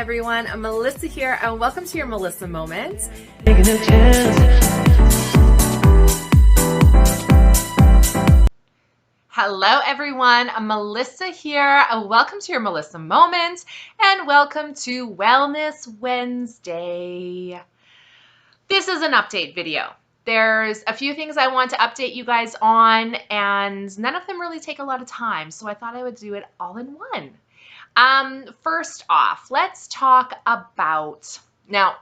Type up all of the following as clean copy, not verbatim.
everyone, I'm Melissa here and welcome to your Melissa Moment. Hello everyone, I'm Melissa here and welcome to your Melissa Moment and welcome to Wellness Wednesday. This is an update video. There's a few things I want to update you guys on and none of them really take a lot of time, so I thought I would do it all in one. First off, let's talk about, now,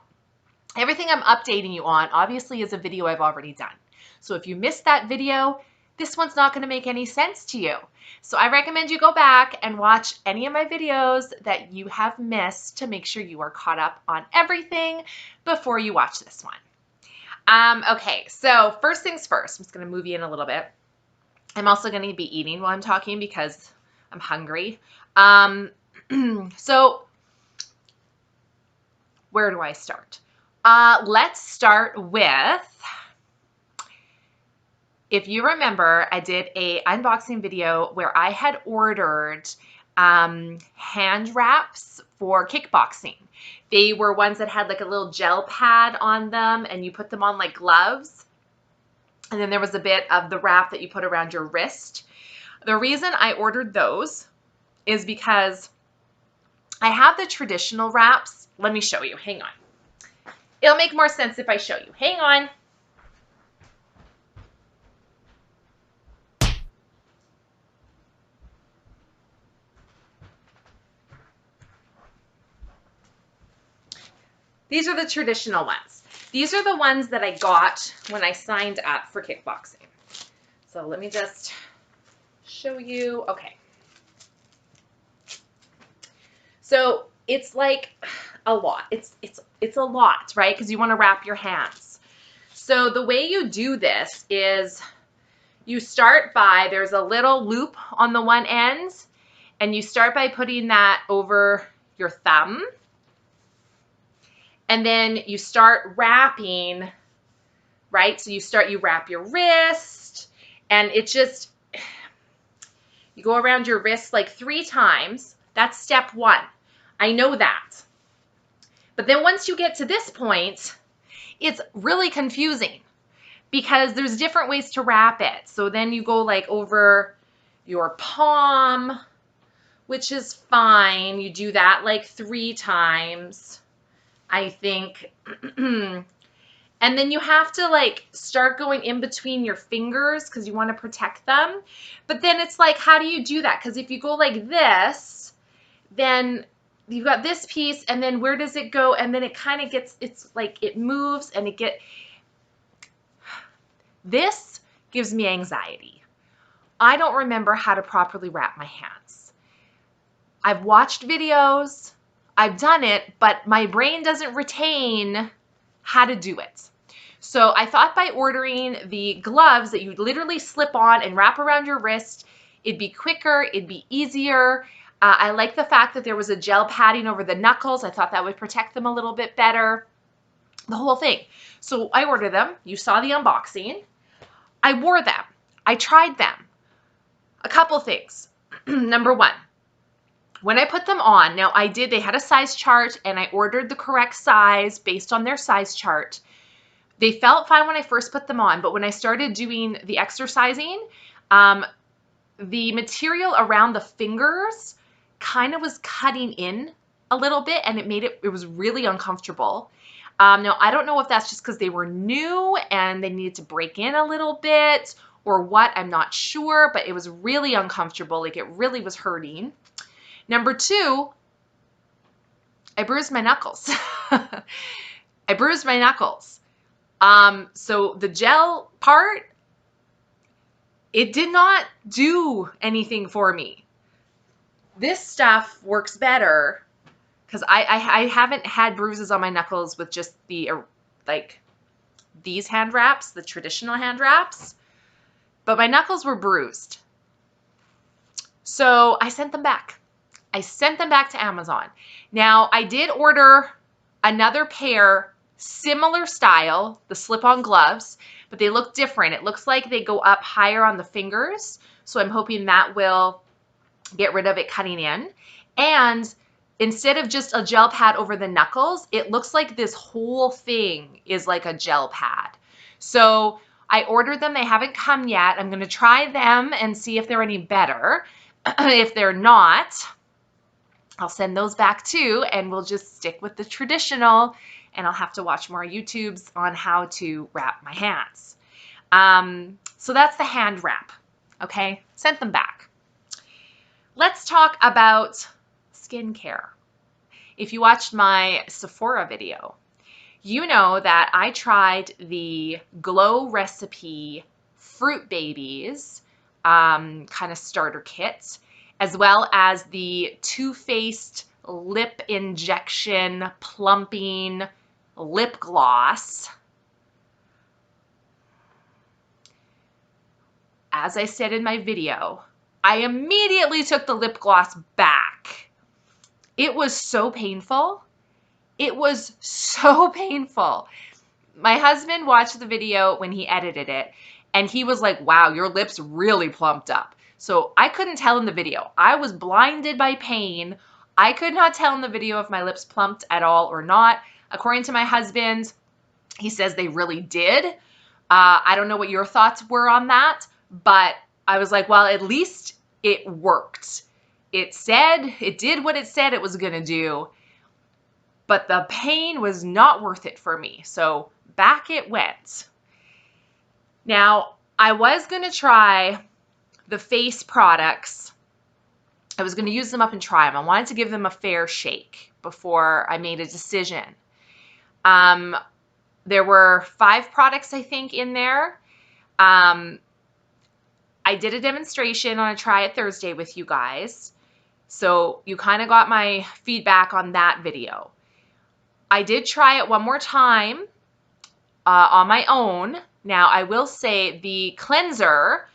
everything I'm updating you on obviously is a video I've already done. So if you missed that video, this one's not going to make any sense to you. So I recommend you go back and watch any of my videos that you have missed to make sure you are caught up on everything before you watch this one. Okay, so first things first, I'm just going to move you in a little bit. I'm also going to be eating while I'm talking because I'm hungry. So where do I start? Let's start with, if you remember, I did a unboxing video where I had ordered hand wraps for kickboxing. They were ones that had like a little gel pad on them and you put them on like gloves. And then there was a bit of the wrap that you put around your wrist. The reason I ordered those is because I have the traditional wraps. Let me show you. Hang on. It'll make more sense if I show you. Hang on. These are the traditional ones. These are the ones that I got when I signed up for kickboxing. So let me just show you. Okay. So it's like a lot. It's a lot, right? Because you want to wrap your hands. So the way you do this is you start by, there's a little loop on the one end, and you start by putting that over your thumb. And then you start wrapping, right? So you wrap your wrist, and it just, you go around your wrist like 3 times. That's step 1. I know that. But then once you get to this point, it's really confusing because there's different ways to wrap it. So then you go like over your palm, which is fine. You do that like 3 times, I think. And then you have to like start going in between your fingers because you want to protect them. But then it's like, how do you do that? Because if you go like this, then you've got this piece, and then where does it go? And then it kind of gets, it's like it moves and this gives me anxiety. I don't remember how to properly wrap my hands. I've watched videos, I've done it, but my brain doesn't retain how to do it. So I thought by ordering the gloves that you literally slip on and wrap around your wrist, it'd be quicker, it'd be easier. I like the fact that there was a gel padding over the knuckles. I thought that would protect them a little bit better. The whole thing. So I ordered them. You saw the unboxing. I wore them. I tried them. A couple things. Number 1, when I put them on, now they had a size chart and I ordered the correct size based on their size chart. They felt fine when I first put them on, but when I started doing the exercising, the material around the fingers kind of was cutting in a little bit and it was really uncomfortable. Now, I don't know if that's just because they were new and they needed to break in a little bit or what, I'm not sure, but it was really uncomfortable. Like it really was hurting. Number 2, I bruised my knuckles. I bruised my knuckles. So the gel part, it did not do anything for me. This stuff works better because I haven't had bruises on my knuckles with just the, like, these hand wraps, the traditional hand wraps, but my knuckles were bruised. So I sent them back. I sent them back to Amazon. Now, I did order another pair, similar style, the slip-on gloves, but they look different. It looks like they go up higher on the fingers, so I'm hoping that will get rid of it cutting in. And instead of just a gel pad over the knuckles, it looks like this whole thing is like a gel pad. So I ordered them. They haven't come yet. I'm going to try them and see if they're any better. If they're not, I'll send those back too, and we'll just stick with the traditional, and I'll have to watch more YouTubes on how to wrap my hands. So that's the hand wrap. Okay, sent them back. Let's talk about skincare. If you watched my Sephora video, you know that I tried the Glow Recipe Fruit Babies kind of starter kit, as well as the Too Faced Lip Injection Plumping Lip Gloss. As I said in my video, I immediately took the lip gloss back. It was so painful. It was so painful. My husband watched the video when he edited it, and he was like, wow, your lips really plumped up. So I couldn't tell in the video. I was blinded by pain. I could not tell in the video if my lips plumped at all or not. According to my husband, he says they really did. I don't know what your thoughts were on that, but I was like, well, at least it worked. It did what it said it was going to do, but the pain was not worth it for me. So back it went. Now, I was going to try the face products. I was going to use them up and try them. I wanted to give them a fair shake before I made a decision. There were 5 products, I think, in there. I did a demonstration on a Try It Thursday with you guys. So you kind of got my feedback on that video. I did try it one more time on my own. Now, I will say the cleanser,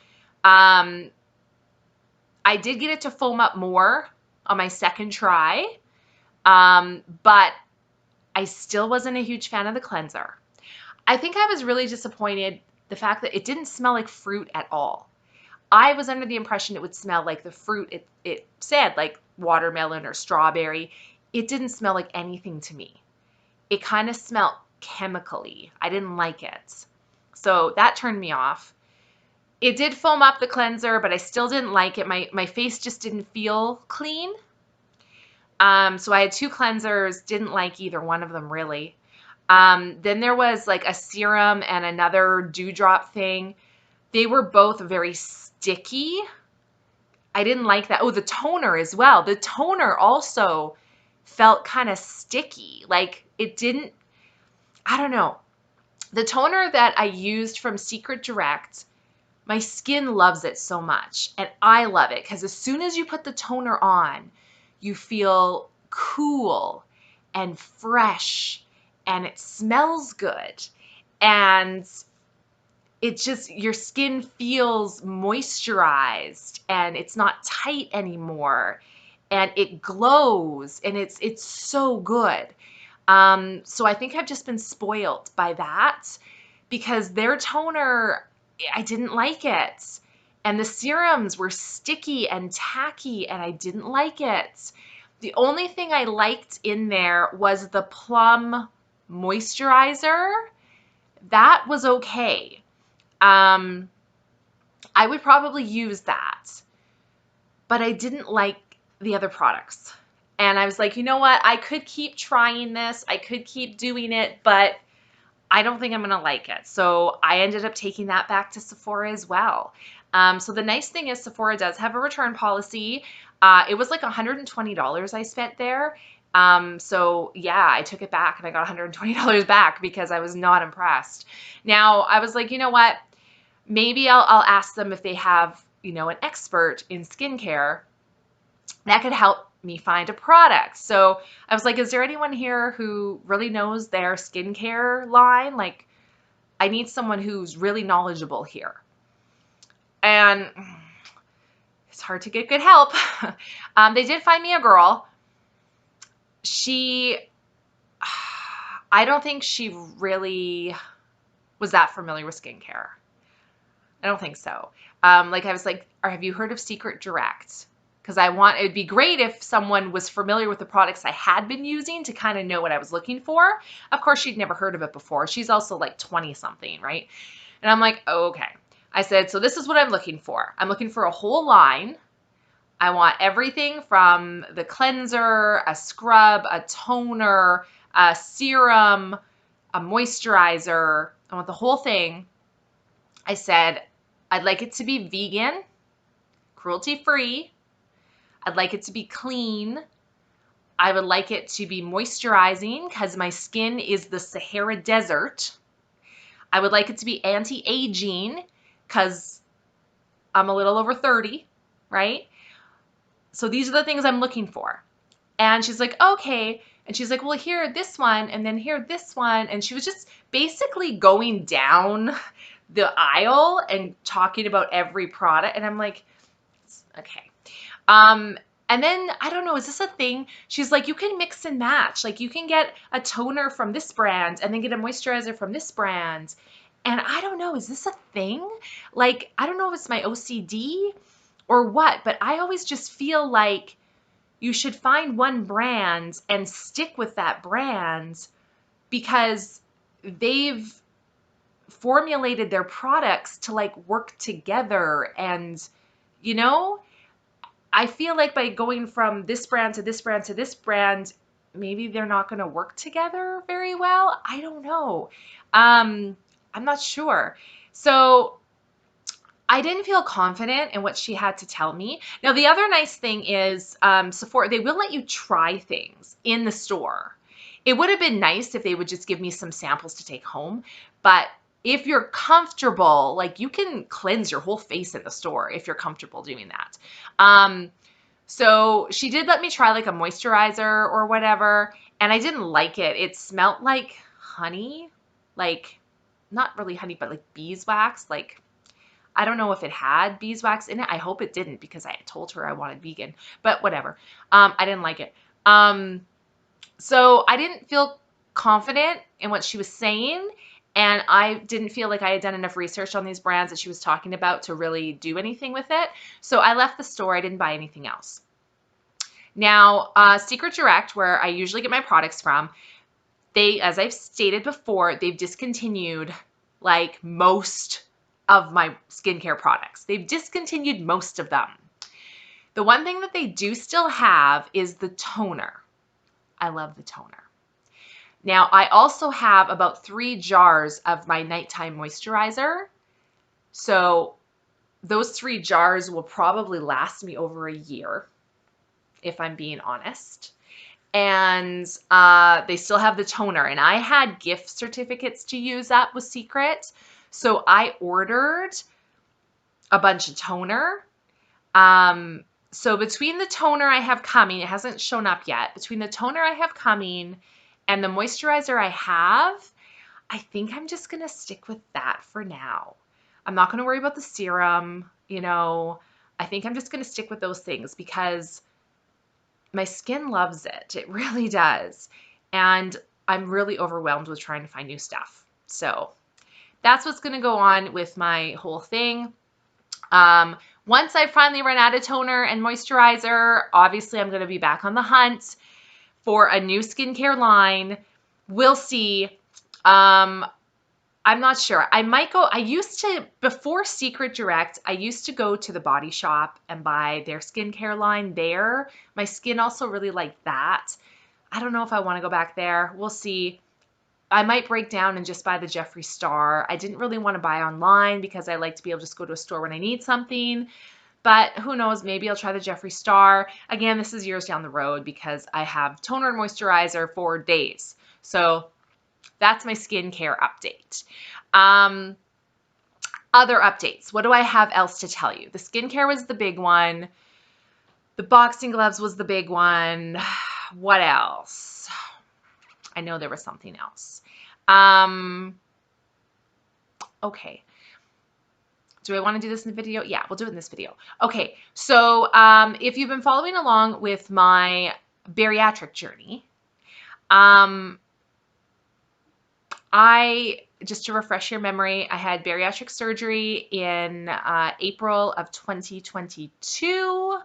I did get it to foam up more on my second try, but I still wasn't a huge fan of the cleanser. I think I was really disappointed the fact that it didn't smell like fruit at all. I was under the impression it would smell like the fruit it said, like watermelon or strawberry. It didn't smell like anything to me. It kind of smelled chemically. I didn't like it. So that turned me off. It did foam up the cleanser, but I still didn't like it. My face just didn't feel clean. So I had 2 cleansers, didn't like either one of them really. Then there was like a serum and another dewdrop thing. They were both very sticky. I didn't like that. Oh, the toner as well. The toner also felt kind of sticky. Like it didn't, I don't know. The toner that I used from Secret Direct, my skin loves it so much. And I love it because as soon as you put the toner on, you feel cool and fresh and it smells good. And it just, your skin feels moisturized and it's not tight anymore and it glows and it's so good. So I think I've just been spoiled by that because their toner, I didn't like it. And the serums were sticky and tacky and I didn't like it. The only thing I liked in there was the plum moisturizer. That was okay. I would probably use that, but I didn't like the other products. And I was like, you know what? I could keep trying this. I could keep doing it, but I don't think I'm going to like it. So I ended up taking that back to Sephora as well. So the nice thing is Sephora does have a return policy. It was like $120 I spent there. So yeah, I took it back and I got $120 back because I was not impressed. Now I was like, you know what? Maybe I'll ask them if they have, you know, an expert in skincare that could help me find a product. So I was like, is there anyone here who really knows their skincare line? Like, I need someone who's really knowledgeable here. And it's hard to get good help. They did find me a girl. I don't think she really was that familiar with skincare. I don't think so. Like I was like, have you heard of Secret Direct? because it'd be great if someone was familiar with the products I had been using to kind of know what I was looking for. Of course, she'd never heard of it before. She's also like 20 something, right? And I'm like, oh, okay. I said, so this is what I'm looking for. I'm looking for a whole line. I want everything from the cleanser, a scrub, a toner, a serum, a moisturizer. I want the whole thing. I said, I'd like it to be vegan, cruelty-free. I'd like it to be clean. I would like it to be moisturizing because my skin is the Sahara Desert. I would like it to be anti-aging because I'm a little over 30, right? So these are the things I'm looking for. And she's like, okay. And she's like, well, here, this one, and then here, this one. And she was just basically going down the aisle and talking about every product. And I'm like, okay. And then, I don't know, is this a thing? She's like, you can mix and match. Like, you can get a toner from this brand and then get a moisturizer from this brand. And I don't know, is this a thing? Like, I don't know if it's my OCD or what, but I always just feel like you should find one brand and stick with that brand because they've formulated their products to like work together. And, you know, I feel like by going from this brand to this brand to this brand, maybe they're not going to work together very well. I don't know. I'm not sure. So I didn't feel confident in what she had to tell me. Now, the other nice thing is Sephora, they will let you try things in the store. It would have been nice if they would just give me some samples to take home. But if you're comfortable, like you can cleanse your whole face in the store if you're comfortable doing that. So she did let me try like a moisturizer or whatever, and I didn't like it. It smelled like honey, like not really honey, but like beeswax. Like, I don't know if it had beeswax in it. I hope it didn't because I told her I wanted vegan, but whatever. I didn't like it. So I didn't feel confident in what she was saying. And I didn't feel like I had done enough research on these brands that she was talking about to really do anything with it. So I left the store. I didn't buy anything else. Now, Secret Direct, where I usually get my products from, as I've stated before, they've discontinued like most of my skincare products. They've discontinued most of them. The one thing that they do still have is the toner. I love the toner. Now, I also have about 3 jars of my nighttime moisturizer. So those 3 jars will probably last me over a year, if I'm being honest. And they still have the toner. And I had gift certificates to use up with Secret. So I ordered a bunch of toner. So between the toner I have coming, it hasn't shown up yet. Between the toner I have coming and the moisturizer I have, I think I'm just going to stick with that for now. I'm not going to worry about the serum, you know. I think I'm just going to stick with those things because my skin loves it. It really does. And I'm really overwhelmed with trying to find new stuff. So that's what's going to go on with my whole thing. Once I finally run out of toner and moisturizer, obviously I'm going to be back on the hunt for a new skincare line. We'll see. I'm not sure. I might go, before Secret Direct, I used to go to the Body Shop and buy their skincare line there. My skin also really liked that. I don't know if I want to go back there. We'll see. I might break down and just buy the Jeffree Star. I didn't really want to buy online because I like to be able to just go to a store when I need something. But who knows, maybe I'll try the Jeffree Star. Again, this is years down the road because I have toner and moisturizer for days. So that's my skincare update. Other updates. What do I have else to tell you? The skincare was the big one. The boxing gloves was the big one. What else? I know there was something else. Okay. Do I want to do this in the video? Yeah, we'll do it in this video. Okay, so if you've been following along with my bariatric journey, just to refresh your memory, I had bariatric surgery in April of 2022.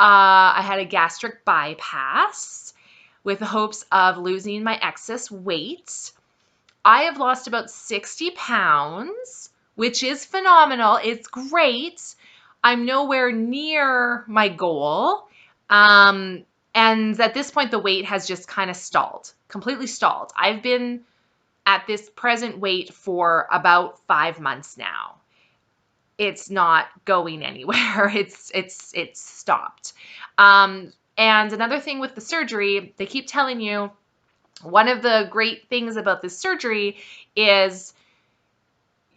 I had a gastric bypass with the hopes of losing my excess weight. I have lost about 60 pounds, which is phenomenal. It's great. I'm nowhere near my goal. And at this point, the weight has just kind of stalled, completely stalled. I've been at this present weight for about 5 months now. It's not going anywhere. It's stopped. And another thing with the surgery, they keep telling you, one of the great things about this surgery is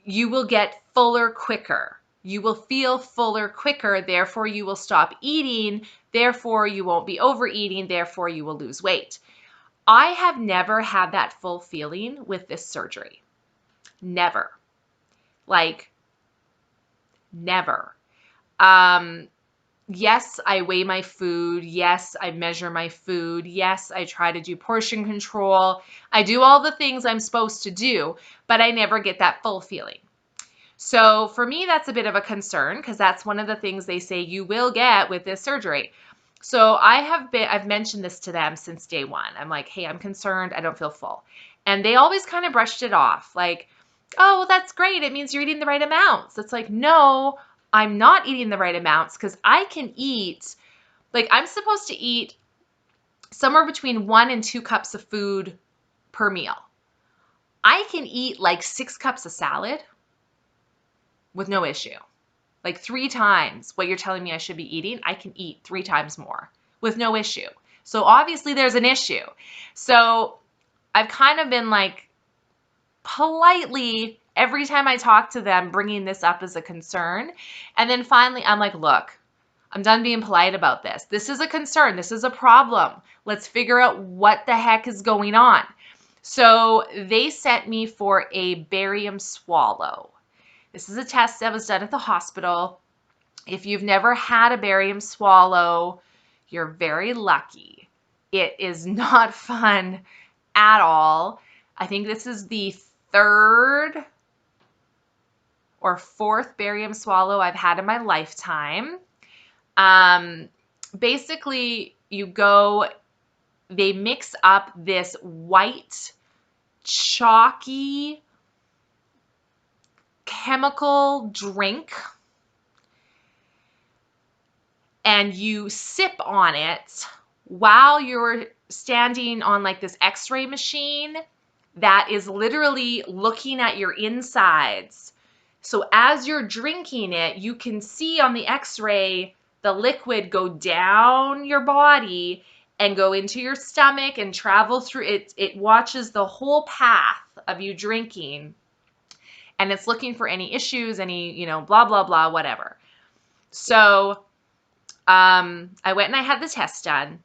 you will get fuller quicker. You will feel fuller quicker, therefore you will stop eating, therefore you won't be overeating, therefore you will lose weight. I have never had that full feeling with this surgery. Never. Like, never. Yes, I weigh my food. Yes, I measure my food. Yes, I try to do portion control. I do all the things I'm supposed to do, but I never get that full feeling. So for me, that's a bit of a concern because that's one of the things they say you will get with this surgery. So I've mentioned this to them since day one. I'm like, hey, I'm concerned. I don't feel full. And they always kind of brushed it off like, oh, well, that's great. It means you're eating the right amounts. It's like, no, I'm not eating the right amounts because I can eat, like I'm supposed to eat somewhere between 1 and 2 cups of food per meal. I can eat like 6 cups of salad with no issue. Like 3 times what you're telling me I should be eating, I can eat 3 times more with no issue. So obviously there's an issue. So I've kind of been like politely every time I talk to them bringing this up as a concern. And then finally I'm like, look, I'm done being polite about this. This is a concern. This is a problem. Let's figure out what the heck is going on. So they sent me for a barium swallow. This is a test that was done at the hospital. If you've never had a barium swallow, you're very lucky. It is not fun at all. I think this is the 3rd or 4th barium swallow I've had in my lifetime. Basically, they mix up this white, chalky chemical drink and you sip on it while you're standing on like this x-ray machine that is literally looking at your insides. So as you're drinking it, you can see on the x-ray the liquid go down your body and go into your stomach and travel through it. It watches the whole path of you drinking. And it's looking for any issues, any, blah, blah, blah, whatever. So I went and I had the test done.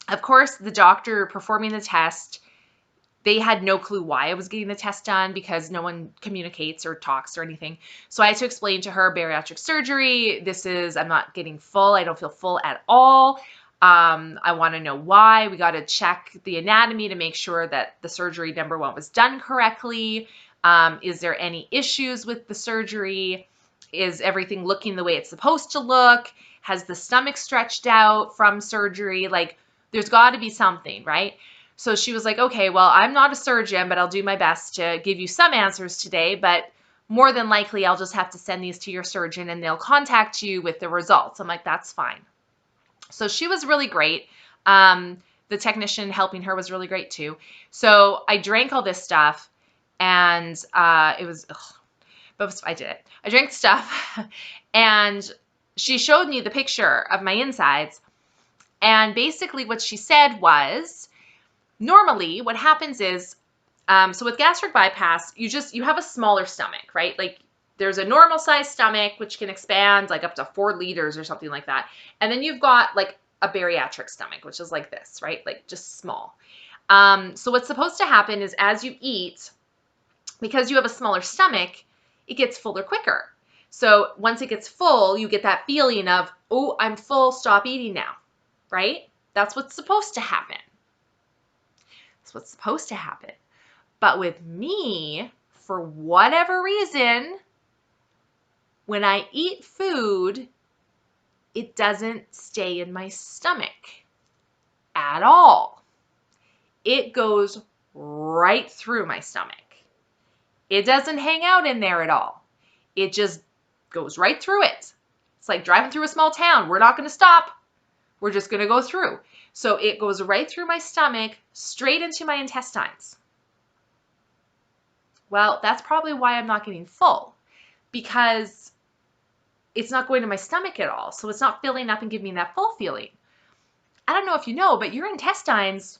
Of course, the doctor performing the test, they had no clue why I was getting the test done because no one communicates or talks or anything. So I had to explain to her bariatric surgery. I'm not getting full. I don't feel full at all. I want to know why. We got to check the anatomy to make sure that the surgery, number 1, was done correctly. Is there any issues with the surgery? Is everything looking the way it's supposed to look? Has the stomach stretched out from surgery? Like, there's got to be something, right? So she was like, okay, well, I'm not a surgeon, but I'll do my best to give you some answers today. But more than likely, I'll just have to send these to your surgeon and they'll contact you with the results. I'm like, that's fine. So she was really great. The technician helping her was really great too. So I drank all this stuff and it was, but I did it. I drank stuff and she showed me the picture of my insides. And basically what she said was, normally what happens is, so with gastric bypass, you have a smaller stomach, right? Like there's a normal size stomach, which can expand like up to 4 liters or something like that. And then you've got like a bariatric stomach, which is like this, right? Like just small. So what's supposed to happen is as you eat, because you have a smaller stomach, it gets fuller quicker. So once it gets full, you get that feeling of, oh, I'm full, stop eating now, right? That's what's supposed to happen. That's what's supposed to happen. But with me, for whatever reason, when I eat food, it doesn't stay in my stomach at all. It goes right through my stomach. It doesn't hang out in there at all. It just goes right through it. It's like driving through a small town. We're not going to stop. We're just going to go through. So it goes right through my stomach, straight into my intestines. Well, that's probably why I'm not getting full, because it's not going to my stomach at all. So it's not filling up and giving me that full feeling. I don't know if you know, but your intestines,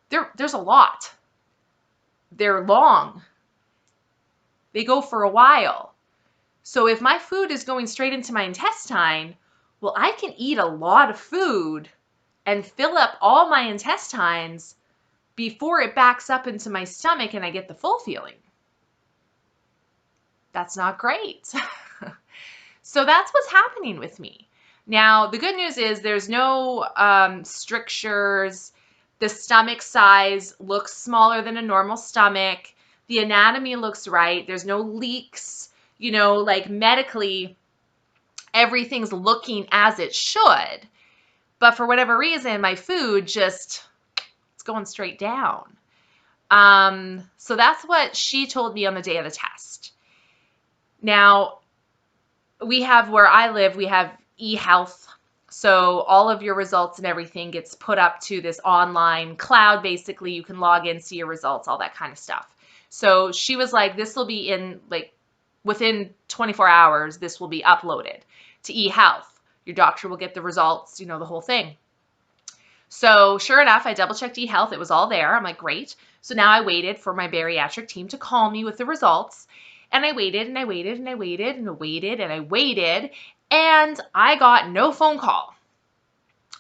there's a lot. They're long. They go for a while. So if my food is going straight into my intestine, well, I can eat a lot of food and fill up all my intestines before it backs up into my stomach and I get the full feeling. That's not great. So that's what's happening with me. Now, the good news is there's no strictures. The stomach size looks smaller than a normal stomach. The anatomy looks right. There's no leaks. You know, like medically, everything's looking as it should. But for whatever reason, my food just, it's going straight down. So that's what she told me on the day of the test. Now, we have, where I live, we have eHealth. So all of your results and everything gets put up to this online cloud. Basically, you can log in, see your results, all that kind of stuff. So she was like, this will be in, like, within 24 hours, this will be uploaded to eHealth. Your doctor will get the results, you know, the whole thing. So sure enough, I double checked eHealth. It was all there. I'm like, great. So now I waited for my bariatric team to call me with the results. And I waited and I waited and I waited and I waited and I waited. And I got no phone call.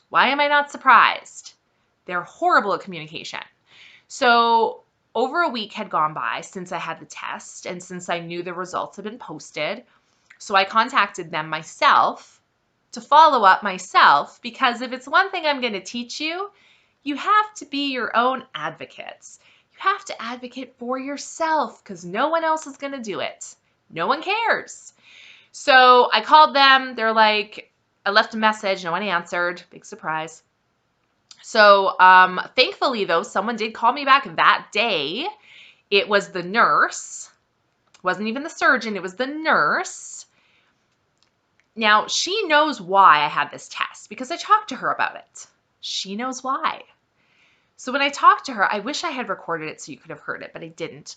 Why am I not surprised? They're horrible at communication. So over a week had gone by since I had the test and since I knew the results had been posted. So I contacted them myself to follow up myself, because if it's one thing I'm going to teach you, you have to be your own advocates. You have to advocate for yourself because no one else is going to do it. No one cares. So I called them. They're like, I left a message. No one answered. Big surprise. So thankfully, though, someone did call me back that day. It was the nurse. It wasn't even the surgeon. It was the nurse. Now, she knows why I had this test because I talked to her about it. She knows why. So when I talked to her, I wish I had recorded it so you could have heard it, but I didn't.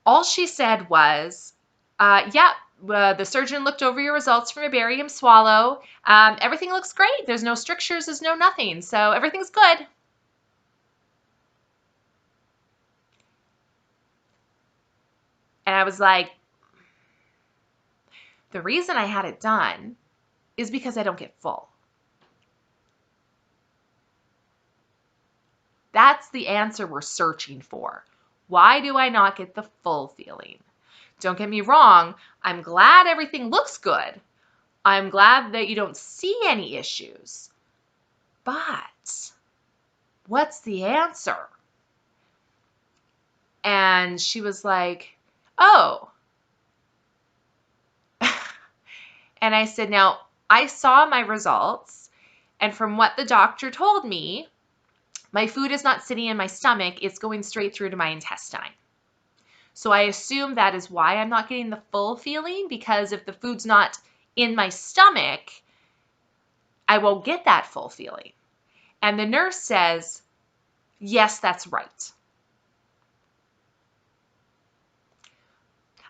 All she said was, the surgeon looked over your results from your barium swallow. Everything looks great. There's no strictures. There's no nothing. So everything's good. And I was like, the reason I had it done is because I don't get full. That's the answer we're searching for. Why do I not get the full feeling? Don't get me wrong. I'm glad everything looks good. I'm glad that you don't see any issues. But what's the answer? And she was like, oh. And I said, now, I saw my results, and from what the doctor told me, my food is not sitting in my stomach. It's going straight through to my intestine. So I assume that is why I'm not getting the full feeling, because if the food's not in my stomach, I won't get that full feeling. And the nurse says, yes, that's right.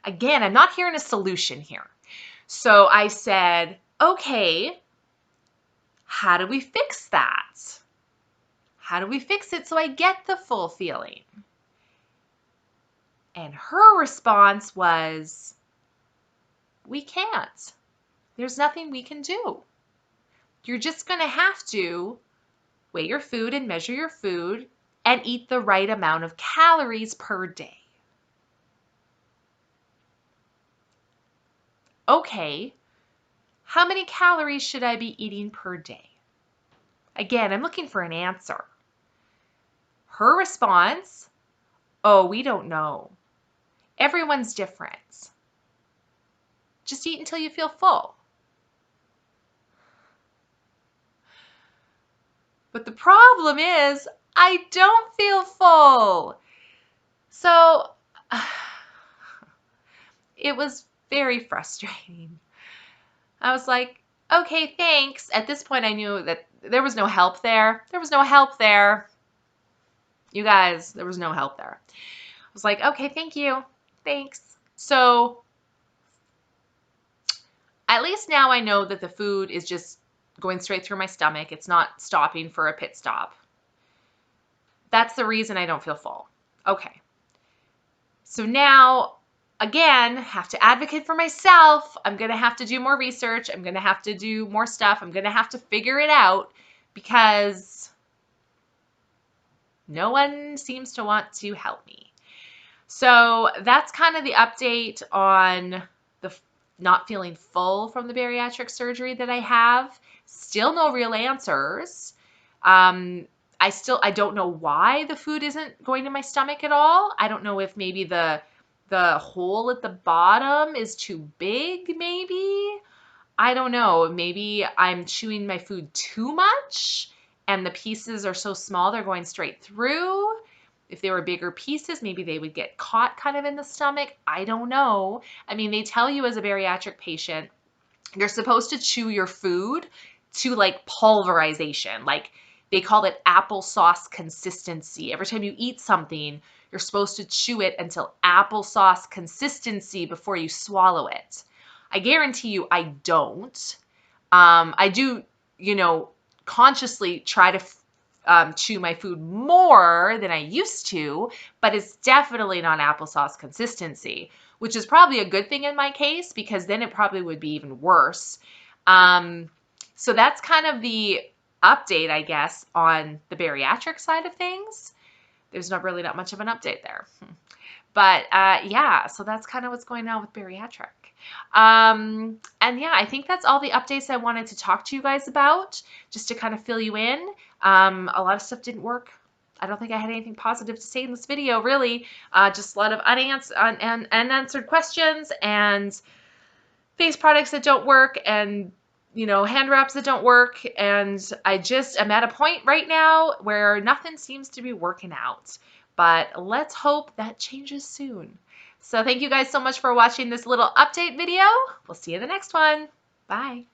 Again, I'm not hearing a solution here. So I said, okay, how do we fix that? How do we fix it so I get the full feeling? And her response was, we can't. There's nothing we can do. You're just going to have to weigh your food and measure your food and eat the right amount of calories per day. Okay, how many calories should I be eating per day? Again, I'm looking for an answer. Her response, oh, we don't know. Everyone's different. Just eat until you feel full. But the problem is I don't feel full. So it was very frustrating. I was like, okay, thanks. At this point, I knew that there was no help there. There was no help there. You guys, there was no help there. I was like, okay, thank you. Thanks. So at least now I know that the food is just going straight through my stomach. It's not stopping for a pit stop. That's the reason I don't feel full. Okay. So now, again, have to advocate for myself. I'm going to have to do more research. I'm going to have to do more stuff. I'm going to have to figure it out because no one seems to want to help me. So that's kind of the update on the not feeling full from the bariatric surgery that I have. Still no real answers. I don't know why the food isn't going to my stomach at all. I don't know if maybe the hole at the bottom is too big, maybe. I don't know. Maybe I'm chewing my food too much and the pieces are so small they're going straight through. If they were bigger pieces, maybe they would get caught kind of in the stomach. I don't know. I mean, they tell you as a bariatric patient, you're supposed to chew your food to like pulverization. Like they call it applesauce consistency. Every time you eat something, you're supposed to chew it until applesauce consistency before you swallow it. I guarantee you I don't. I do, consciously try to chew my food more than I used to, but it's definitely not applesauce consistency, which is probably a good thing in my case because then it probably would be even worse. So that's kind of the update, I guess, on the bariatric side of things. There's not much of an update there. But yeah, so that's kind of what's going on with bariatric. And yeah, I think that's all the updates I wanted to talk to you guys about, just to kind of fill you in. A lot of stuff didn't work. I don't think I had anything positive to say in this video, really. Just a lot of unanswered questions and face products that don't work and hand wraps that don't work. And I just am at a point right now where nothing seems to be working out. But let's hope that changes soon. So thank you guys so much for watching this little update video. We'll see you in the next one. Bye.